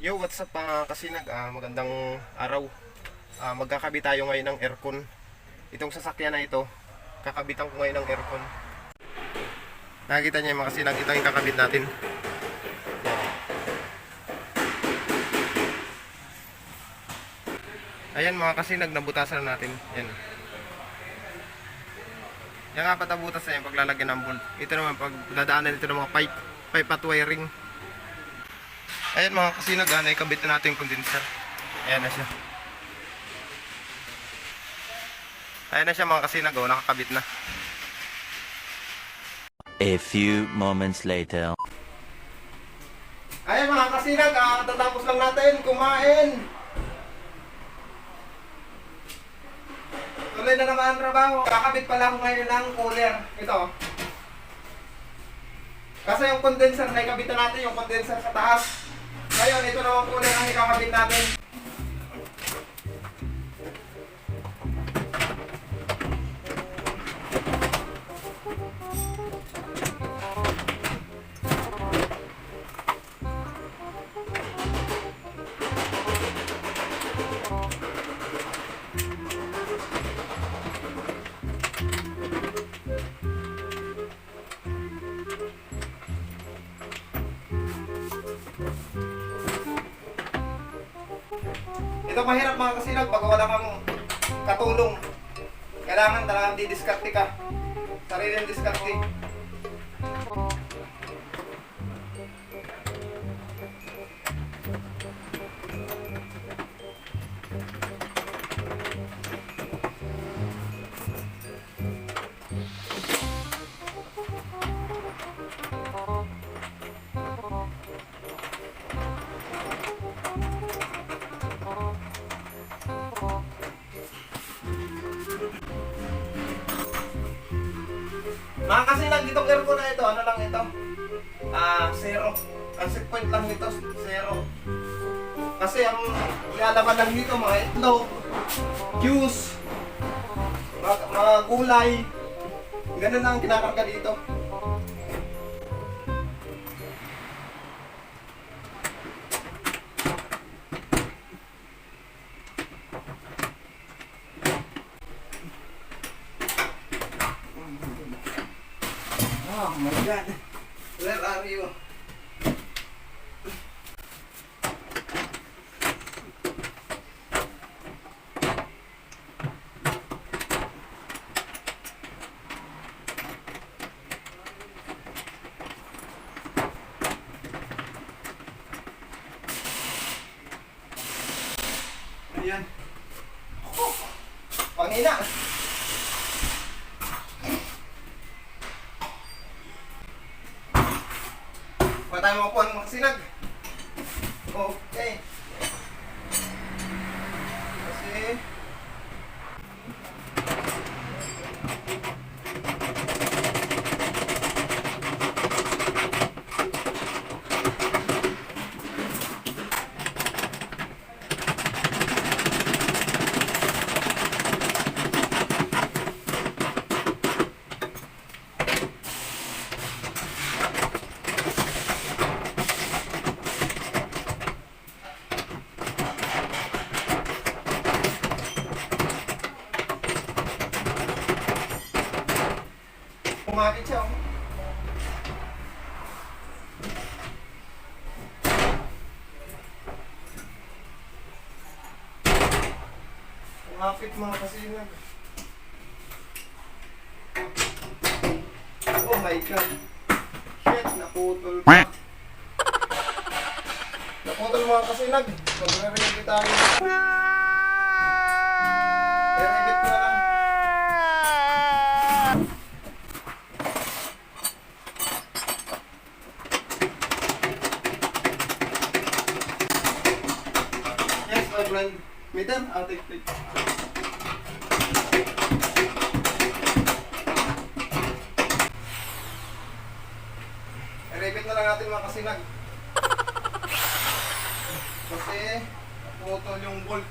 Yo, what's up mga kasinag? Magandang araw. Magkakabit tayo ngayon ng aircon. Itong sasakyan na ito, kakabitan ko ngayon ng aircon. Nakikita niyo mga kasinag, ito yung kakabit natin. Ayan mga kasinag, nabutasan na natin. Yan. Yung apat na butas na yan, paglalagyan ng bolt. Ito naman, pag dadaanan ito ng mga pipe at wiring. Ayan mga kasinag, naikabit na natin yung condenser. Ayan na siya. Ayan na siya mga kasinag, nakakabit na. A few moments later. Ayan mga kasinag, tatapos lang natin kumain. Tuloy na naman ang trabaho. Kakabit pala ako ngayon ng cooler. Ito. Kasi yung condenser na ikabitan natin, yung condenser sa taas. Ngayon, ito naman cooler ang ikakabit natin. Ito mahirap mga kasinag pag wala kang katulong. Kailangan talagang didiskarte ka. Sariling diskarte. Mga kasinag, itong aircon na ito, ano lang ito? Zero. Ang set point lang nito, zero. Kasi ang ilalaban lang dito, mga itlog, juice, mga gulay. Ganun lang ang kinakarga dito. Oh my God. Where are you? Ayan. Oh, pangina. Wala tayo makuha ng mga sinag. Okay. Kasi kumakit siya. Oh. Kumakit mga kasinag. Oh my God. Shit, naputol pa. Naputol mga kasinag. Magre-ready tayo. I-ready ko na lang. Yes, my friend. Madam, I'll take it. I-repeat na lang natin mga kasinag. Kasi naputol yung bolt.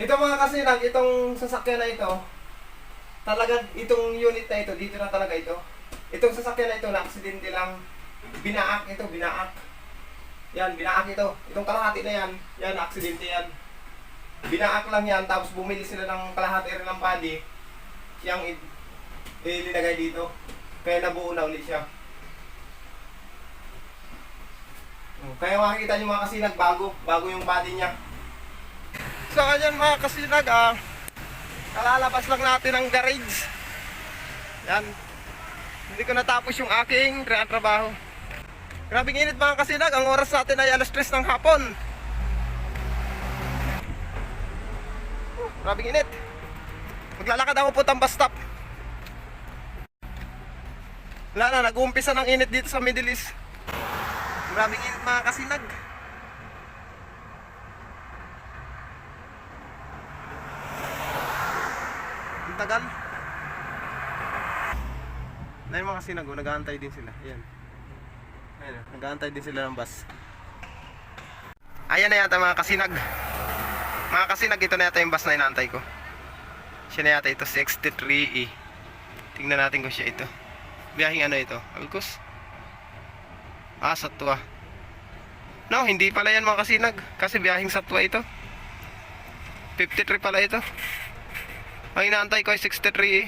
Ito mga kasinag, itong sasakyan na ito, talagang itong unit na ito, dito na talaga ito. Itong sasakyan na ito, na-aksidente lang. Binaak ito, binaak. Yan, binaak ito. Itong kalahati na yan, yan, na-aksidente yan. Binaak lang yan, tapos bumili sila ng kalahati rin ng body. Siyang ilinagay dito. Kaya nabuo na ulit siya. Kaya makikita nyo mga kasinag, bago yung body niya. So ayan mga kasinag, kalalabas lang natin ang garage. Yan. Hindi ko natapos yung aking trabaho. Grabing init mga kasinag, ang oras natin ay alas 3 ng hapon. Grabing init. Maglalakad ako puntang bus stop. Wala na, nag-uumpisa ng init dito sa Middle East. Grabing init mga kasinag. Tagal. Na yung mga sinago, nag-aantay din sila. Ayan. Ayan, nag-aantay din sila ng bus. Ayan na yata mga kasinag. Mga kasinag, ito na yata yung bus na inaantay ko. Siya na yata ito, 63E. Tingnan natin kung siya ito. Biyahing ano ito? Alcos? Satwa. No, hindi pala yan mga kasinag. Kasi biyahing Satwa ito. 53 pala ito. Ang inaantay ko ay 63 eh.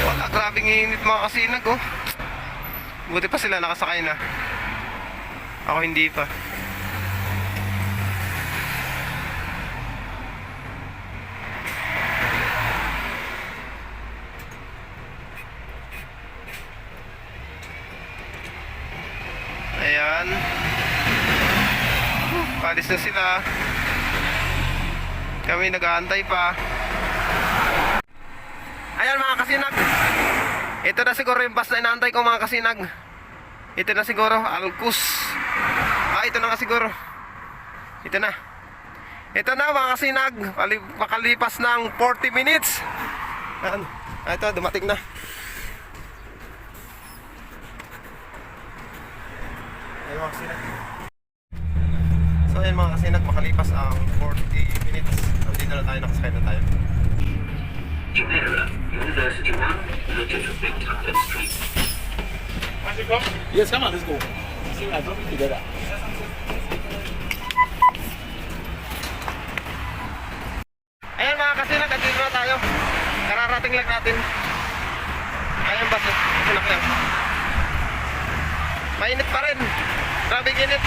Wala, grabing init mga kasinag oh. Buti pa sila nakasakay na. Ako hindi pa. Ayan. Palis na sila. Kami nag-aantay pa. Ayan mga kasinag. Ito na siguro yung bus na inaantay ko mga kasinag. Ito na siguro, Alcos. Ito na nga siguro. Ito na. Ito na mga kasinag. Pakalipas ng 40 minutes. Ayan. Ito, dumating na. Ayan mga kasinag. So ayan mga kasinag, makalipas ang 40 minutes. Nandito na tayo, nakasakay na tayo. Jumeirah, University 1, Little Big Tucker Street. Yes, come on, let's go. See, I drop it together. Ayan mga kasinag, andito na tayo. Kararating lang natin. Ayan bus, sinakyan. Mainit pa rin. Grabe init.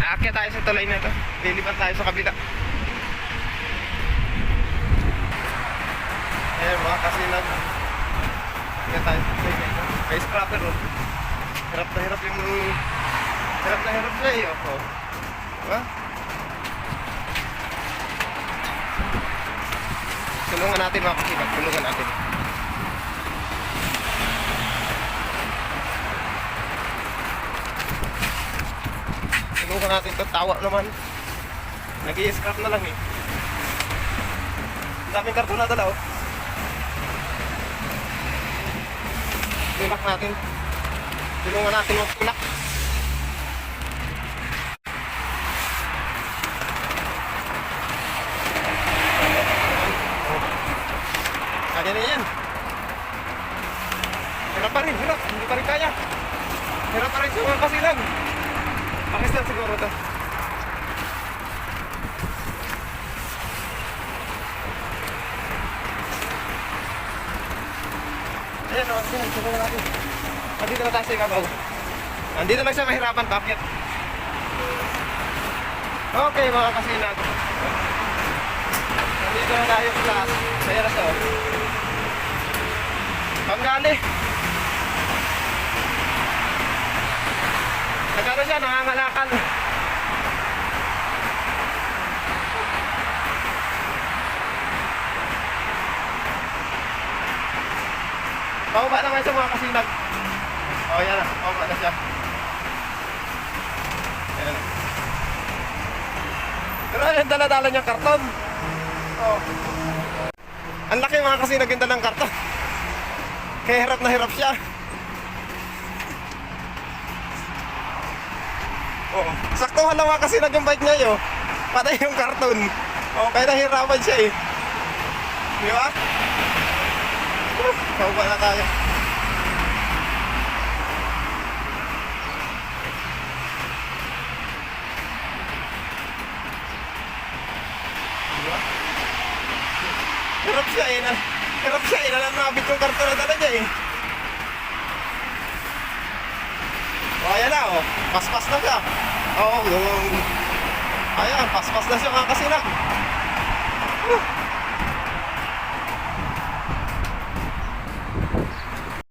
Aakyat tayo sa tulay na ito. Lilipat tayo sa kabila. Ayan mga kasinag. Aakyat tayo sa tulay na ito. May scrapper oh. Hirap na hirap yung... Hirap na hirap na eh. Oh. Diba? Tulungan natin mga kasinag. Tulungan natin. Tulungan natin ito. Tawa naman. Nag-i-scrap na lang eh. Ang daming karton na dala oh. Tulak natin. Tulungan natin magtulak. Kaya na yan. Hirap pa rin, hirap. Hindi pa rin kaya. Hirap pa rin sa mga kasilag. Pakistan siguro ito. Ayan o, tulungan natin. Andito na tayo sa ikabaw. Andito lang siya mahirapan, bakit? Okay mga kasinag. Andito na tayo sa Eraso. Panggali. Nagkano siya, nangangalakal. Pababa naman sa mga kasinag. Oh, yan na. Pababa na siya. Ayan na. Pero yung dala-dala niyang karton. Oh. Ang laki mga kasi naging dalang karton. Kaya hirap na hirap siya. Oh. Saktuhan lang mga kasi naging bike niya yun. Patay yung karton. Oh, kaya nahirapan siya eh. Di ba? Paupa na tayo. Diba? Hirap siya eh. Hirap siya eh. Nalamabit yung karton na dala niya eh. O ayan na oh. Paspas na siya. Oo, yung... Ayan, paspas na siya mga kasinag.